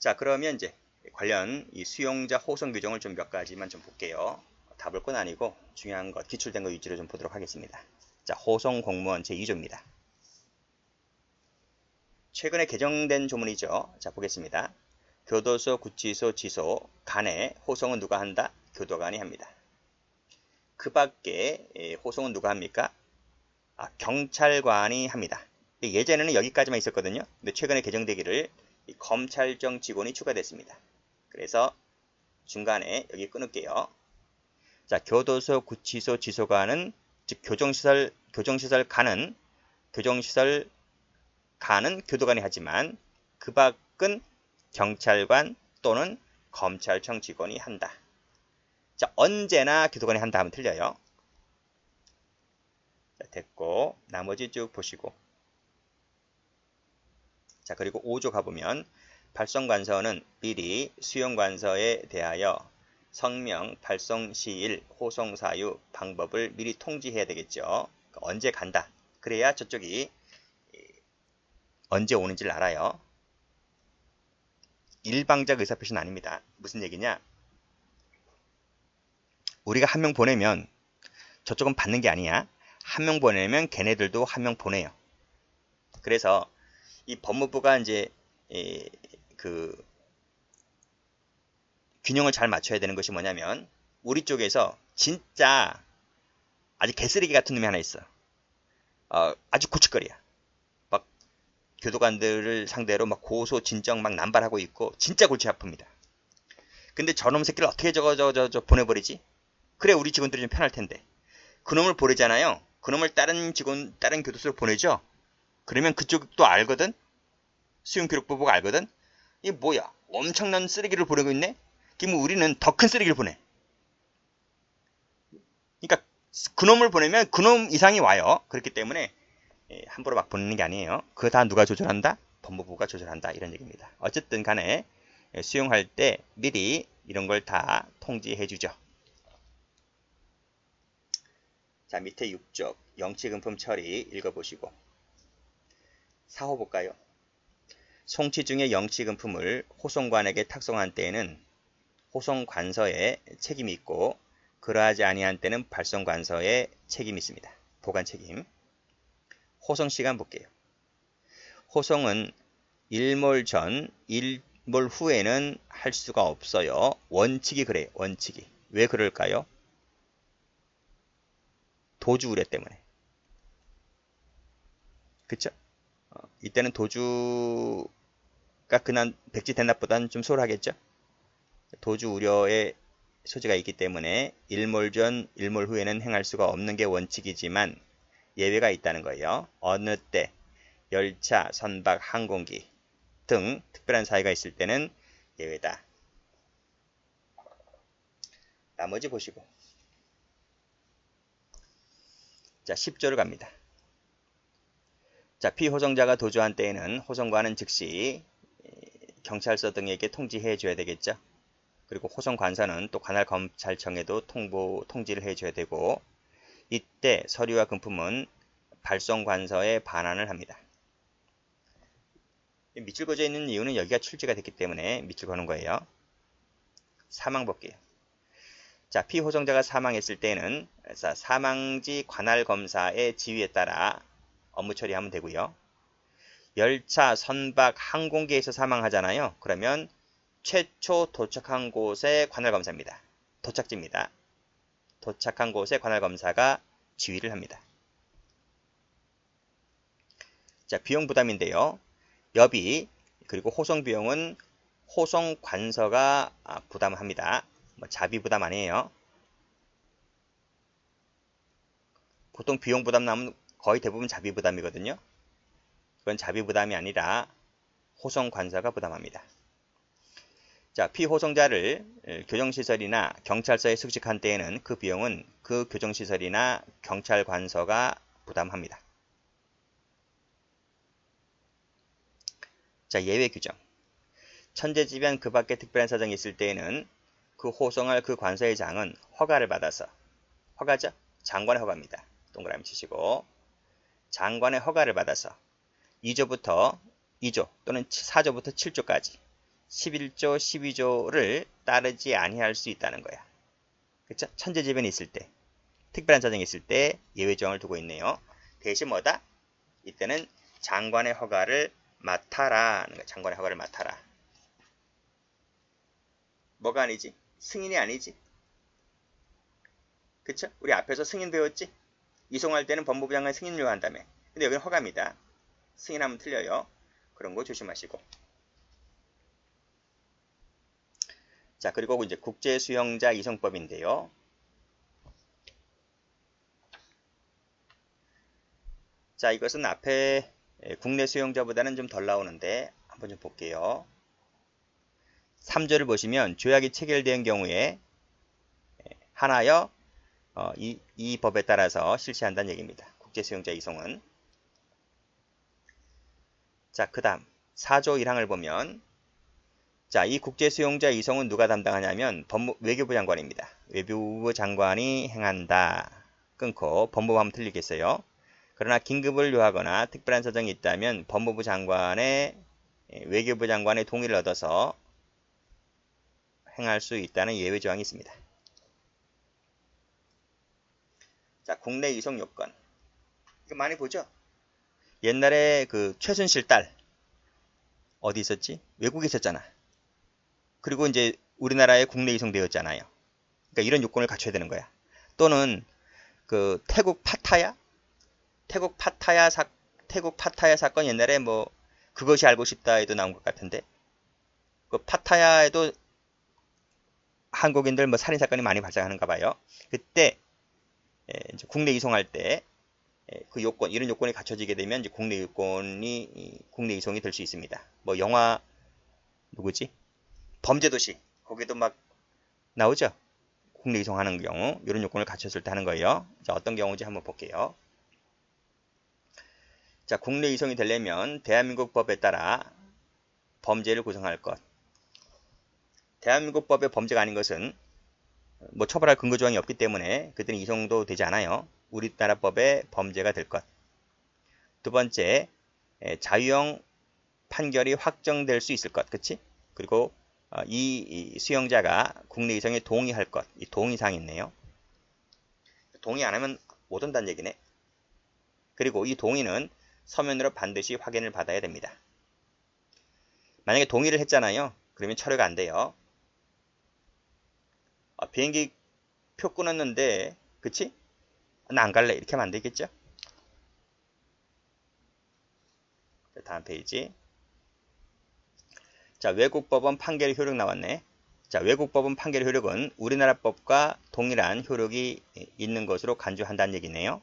자, 그러면 이제 관련 이 수용자 호송 규정을 좀 몇 가지만 좀 볼게요. 다 볼 건 아니고 중요한 것, 기출된 거 위주로 좀 보도록 하겠습니다. 자, 호송 공무원 제2조입니다. 최근에 개정된 조문이죠. 자, 보겠습니다. 교도소, 구치소, 지소 간에 호송은 누가 한다? 교도관이 합니다. 그 밖에 호송은 누가 합니까? 경찰관이 합니다. 예전에는 여기까지만 있었거든요. 근데 최근에 개정되기를 검찰청 직원이 추가됐습니다. 그래서 중간에 여기 끊을게요. 자, 교도소, 구치소, 지소관은 즉 교정시설 간은 교도관이 하지만 그 밖은 경찰관 또는 검찰청 직원이 한다. 자, 언제나 교도관이 한다 하면 틀려요. 자, 됐고 나머지 쭉 보시고, 자, 그리고 5조 가보면 발송관서는 미리 수용관서에 대하여 성명, 발송 시일, 호송 사유, 방법을 미리 통지해야 되겠죠. 그러니까 언제 간다. 그래야 저쪽이 언제 오는지를 알아요. 일방적 의사표시는 아닙니다. 무슨 얘기냐? 우리가 한 명 보내면 저쪽은 받는 게 아니야. 한 명 보내면 걔네들도 한 명 보내요. 그래서 이 법무부가 이제 그 균형을 잘 맞춰야 되는 것이 뭐냐면, 우리 쪽에서 진짜 아주 개쓰레기 같은 놈이 하나 있어. 아주 고춧거리야. 막 교도관들을 상대로 막 고소 진정 막 남발하고 있고 진짜 골치 아픕니다. 근데 저놈 새끼를 어떻게 저 보내버리지? 그래 우리 직원들이 좀 편할 텐데. 그놈을 보내잖아요. 그놈을 다른 교도소로 보내죠. 그러면 그쪽도 알거든. 수용기록부가 알거든. 이게 뭐야? 엄청난 쓰레기를 보내고 있네. 그럼 우리는 더 큰 쓰레기를 보내. 그러니까 그놈을 보내면 그놈 이상이 와요. 그렇기 때문에 함부로 막 보내는 게 아니에요. 그거 다 누가 조절한다? 법무부가 조절한다. 이런 얘기입니다. 어쨌든 간에 수용할 때 미리 이런 걸 다 통지해 주죠. 자, 밑에 6쪽 영치금품 처리 읽어보시고 4호 볼까요? 송치 중에 영치금품을 호송관에게 탁송한 때에는 호송관서에 책임이 있고, 그러하지 아니한 때는 발송관서에 책임이 있습니다. 보관 책임. 호송 시간 볼게요. 호송은 일몰 전, 일몰 후에는 할 수가 없어요. 원칙이 그래요. 원칙이. 왜 그럴까요? 도주 우려 때문에. 그쵸? 이때는 도주가 그냥 백지 대납보다는 좀 소홀하겠죠? 도주 우려의 소지가 있기 때문에 일몰 전, 일몰 후에는 행할 수가 없는 게 원칙이지만 예외가 있다는 거예요. 어느 때 열차, 선박, 항공기 등 특별한 사유가 있을 때는 예외다. 나머지 보시고. 자, 10조를 갑니다. 자, 피호송자가 도주한 때에는 호송관은 즉시 경찰서 등에게 통지해 줘야 되겠죠. 그리고 호송관서는 또 관할 검찰청에도 통지를 해줘야 되고, 이때 서류와 금품은 발송관서에 반환을 합니다. 밑줄 그어져 있는 이유는 여기가 출제가 됐기 때문에 밑줄 거는 거예요. 사망 볼게요. 자, 피호송자가 사망했을 때는 사망지 관할검사의 지휘에 따라 업무 처리하면 되고요. 열차, 선박, 항공기에서 사망하잖아요. 그러면 최초 도착한 곳의 관할검사입니다. 도착지입니다. 도착한 곳의 관할검사가 지휘를 합니다. 자, 비용 부담인데요. 여비 그리고 호송 비용은 호송관서가 부담합니다. 자비 부담 아니에요. 보통 비용 부담 나오면 거의 대부분 자비 부담이거든요. 그건 자비 부담이 아니라 호송관서가 부담합니다. 자, 피호송자를 교정시설이나 경찰서에 숙직한 때에는 그 비용은 그 교정시설이나 경찰관서가 부담합니다. 자, 예외 규정. 천재지변 그 밖에 특별한 사정이 있을 때에는 그 호송할 그 관서의 장은 허가를 받아서, 허가죠? 장관의 허가입니다. 동그라미 치시고, 장관의 허가를 받아서 2조 또는 4조부터 7조까지 11조, 12조를 따르지 아니할 수 있다는 거야. 그쵸? 천재지변이 있을 때, 특별한 사정이 있을 때 예외 조항을 두고 있네요. 대신 뭐다? 이때는 장관의 허가를 맡아라. 장관의 허가를 맡아라. 뭐가 아니지? 승인이 아니지. 그쵸? 우리 앞에서 승인 배웠지? 이송할 때는 법무부 장관 승인을 요한다며. 근데 여기는 허가입니다. 승인하면 틀려요. 그런 거 조심하시고. 자, 그리고 이제 국제수용자 이송법인데요. 자, 이것은 앞에 국내 수용자보다는 좀 덜 나오는데 한번 좀 볼게요. 3조를 보시면 조약이 체결된 경우에 하나여 이 법에 따라서 실시한다는 얘기입니다. 국제수용자 이송은. 자, 그 다음 4조 1항을 보면 자, 이 국제수용자 이송은 누가 담당하냐면 외교부 장관입니다. 외교부 장관이 행한다. 끊고 법무부 하면 틀리겠어요. 그러나 긴급을 요하거나 특별한 사정이 있다면 법무부 장관의 외교부 장관의 동의를 얻어서 행할 수 있다는 예외 조항이 있습니다. 자, 국내 이송 요건. 이거 많이 보죠? 옛날에 그 최순실 딸 어디 있었지? 외국에 있었잖아. 그리고 이제 우리나라에 국내 이송되었잖아요. 그러니까 이런 요건을 갖춰야 되는 거야. 또는 그 태국 파타야 사건 옛날에 뭐 그것이 알고 싶다에도 나온 것 같은데 그 파타야에도 한국인들 뭐 살인 사건이 많이 발생하는가 봐요. 그때 이제 국내 이송할 때 그 요건 이런 요건이 갖춰지게 되면 이제 국내 이송이 될 수 있습니다. 뭐 영화 누구지? 범죄도시 거기도 막 나오죠. 국내 이송하는 경우 이런 요건을 갖췄을 때 하는 거예요. 자, 어떤 경우인지 한번 볼게요. 자, 국내 이송이 되려면 대한민국 법에 따라 범죄를 구성할 것. 대한민국 법의 범죄가 아닌 것은 뭐 처벌할 근거 조항이 없기 때문에 그들은 이송도 되지 않아요. 우리나라 법의 범죄가 될 것. 두 번째, 자유형 판결이 확정될 수 있을 것. 그치? 그리고 이 수용자가 국내 이송에 동의할 것. 이 동의사항이 있네요. 동의 안 하면 못 온다는 얘기네. 그리고 이 동의는 서면으로 반드시 확인을 받아야 됩니다. 만약에 동의를 했잖아요. 그러면 철회가 안 돼요. 비행기 표 끊었는데 그치? 나 안 갈래 이렇게 하면 안 되겠죠? 다음 페이지. 자, 외국 법원 판결 효력 나왔네. 자, 외국 법원 판결 효력은 우리나라 법과 동일한 효력이 있는 것으로 간주한다는 얘기네요.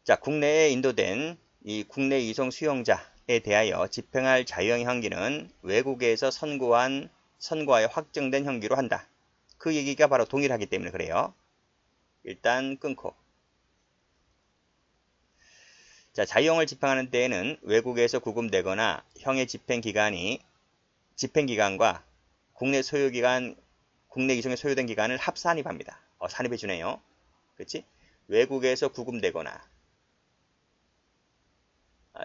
자, 국내에 인도된 이 국내 이송 수용자에 대하여 집행할 자유형 형기는 외국에서 선고하여 확정된 형기로 한다. 그 얘기가 바로 동일하기 때문에 그래요. 일단 끊고. 자, 자유형을 집행하는 때에는 외국에서 구금되거나 형의 집행기간과 국내 이송에 소요된 기간을 합산입합니다. 산입해 주네요. 그치? 외국에서 구금되거나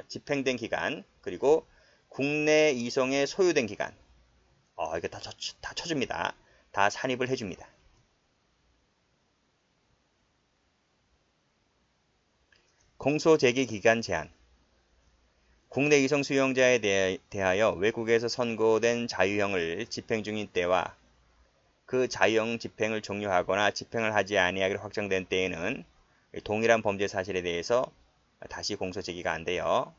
집행된 기간, 그리고 국내 이송에 소요된 기간. 이거 다 쳐줍니다. 다 산입을 해줍니다. 공소제기 기간 제한. 국내 이송 수용자에 대하여 외국에서 선고된 자유형을 집행 중인 때와 그 자유형 집행을 종료하거나 집행을 하지 아니하기로 확정된 때에는 동일한 범죄 사실에 대해서 다시 공소제기가 안 돼요.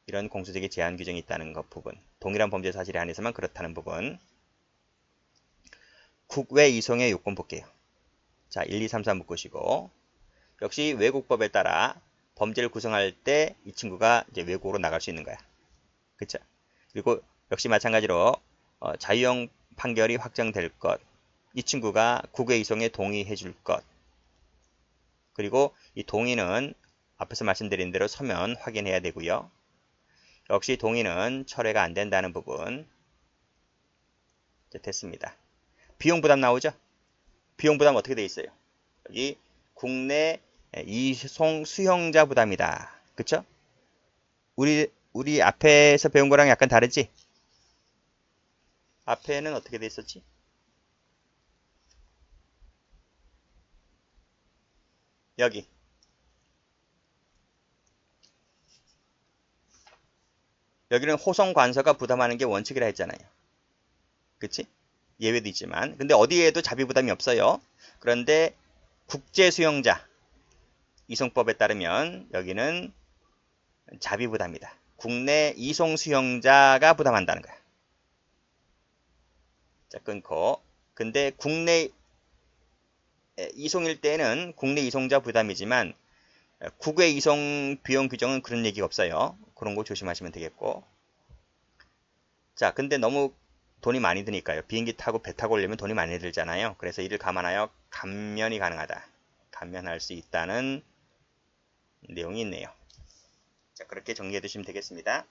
이런 공소제기 제한 규정이 있다는 것 부분. 동일한 범죄 사실에 한해서만 그렇다는 부분. 국외 이송의 요건 볼게요. 자, 1, 2, 3, 4 묶으시고 역시 외국법에 따라 범죄를 구성할 때 이 친구가 이제 외국으로 나갈 수 있는 거야. 그쵸? 그리고 역시 마찬가지로 자유형 판결이 확정될 것. 이 친구가 국외 이송에 동의해 줄 것. 그리고 이 동의는 앞에서 말씀드린 대로 서면 확인해야 되고요. 역시 동의는 철회가 안 된다는 부분. 이제 됐습니다. 비용 부담 나오죠? 비용 부담 어떻게 돼 있어요? 여기 국내 이송 수용자 부담이다. 그쵸? 우리 앞에서 배운 거랑 약간 다르지? 앞에는 어떻게 돼 있었지? 여기. 여기는 호송 관서가 부담하는 게 원칙이라 했잖아요. 그치? 예외도 있지만. 근데 어디에도 자비 부담이 없어요. 그런데 국제 수용자 이송법에 따르면 여기는 자비 부담이다. 국내 이송 수용자가 부담한다는 거야. 자, 끊고. 근데 국내 이송일 때는 국내 이송자 부담이지만 국외 이송 비용 규정은 그런 얘기가 없어요. 그런 거 조심하시면 되겠고. 자, 근데 너무 돈이 많이 드니까요. 비행기 타고 배 타고 오려면 돈이 많이 들잖아요. 그래서 이를 감안하여 감면이 가능하다. 감면할 수 있다는 내용이 있네요. 자, 그렇게 정리해 두시면 되겠습니다.